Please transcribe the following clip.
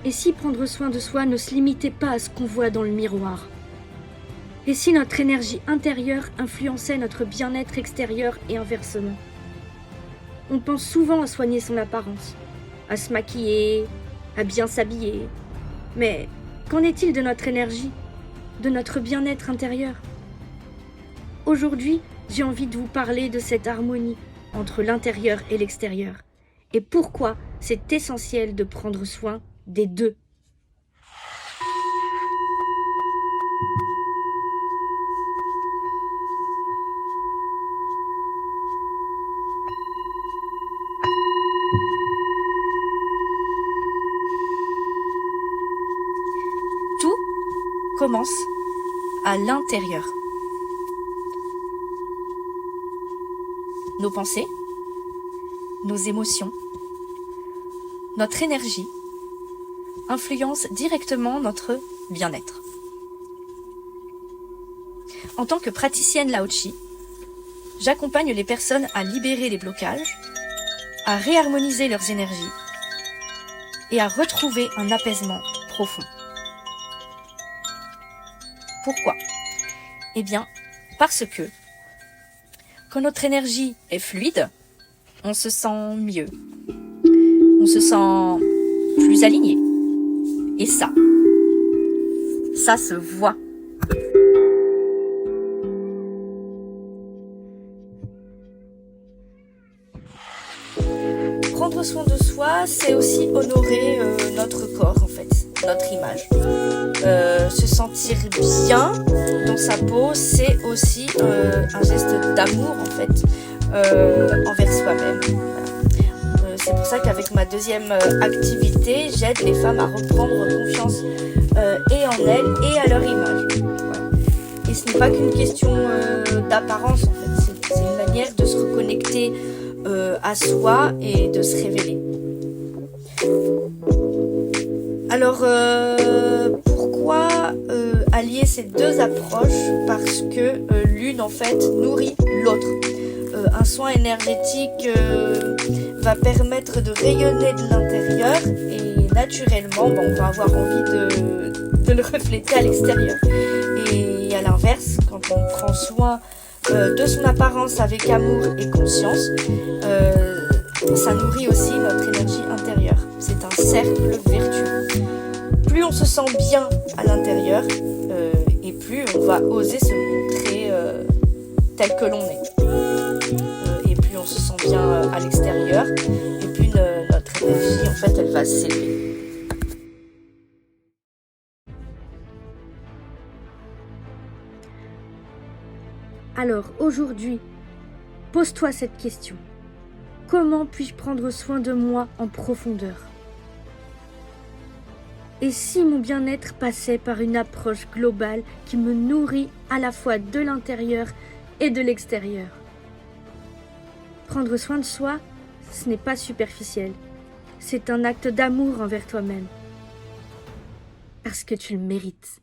Et si prendre soin de soi ne se limitait pas à ce qu'on voit dans le miroir? Et si notre énergie intérieure influençait notre bien-être extérieur et inversement? On pense souvent à soigner son apparence, à se maquiller, à bien s'habiller. Mais qu'en est-il de notre énergie, de notre bien-être intérieur? Aujourd'hui, j'ai envie de vous parler de cette harmonie entre l'intérieur et l'extérieur, et pourquoi c'est essentiel de prendre soin des deux. Tout commence à l'intérieur. Nos pensées, nos émotions, notre énergie influencent directement notre bien-être. En tant que praticienne Lao Tzu, j'accompagne les personnes à libérer les blocages, à réharmoniser leurs énergies et à retrouver un apaisement profond. Pourquoi? Eh bien, parce que quand notre énergie est fluide, on se sent mieux, on se sent plus aligné. Et ça se voit. Prendre soin de soi, c'est aussi honorer notre corps, en fait, notre image. Se sentir bien dans sa peau, c'est aussi un geste d'amour, en fait, envers soi-même. Voilà. C'est pour ça qu'avec ma deuxième activité, j'aide les femmes à reprendre confiance et en elles et à leur image. Voilà. Et ce n'est pas qu'une question d'apparence, en fait, c'est une manière de se reconnecter à soi et de se révéler. Alors, pourquoi allier ces deux approches? Parce que l'une, en fait, nourrit l'autre. Un soin énergétique va permettre de rayonner de l'intérieur et naturellement, on va avoir envie de le refléter à l'extérieur. Et à l'inverse, quand on prend soin de son apparence avec amour et conscience, ça nourrit aussi notre énergie intérieure. C'est un cercle vertueux. Plus on se sent bien à l'intérieur, et plus on va oser se montrer tel que l'on est. Et plus on se sent bien à l'extérieur, et plus notre énergie, en fait, elle va s'élever. Alors aujourd'hui, pose-toi cette question. Comment puis-je prendre soin de moi en profondeur? Et si mon bien-être passait par une approche globale qui me nourrit à la fois de l'intérieur et de l'extérieur? Prendre soin de soi, ce n'est pas superficiel. C'est un acte d'amour envers toi-même. Parce que tu le mérites.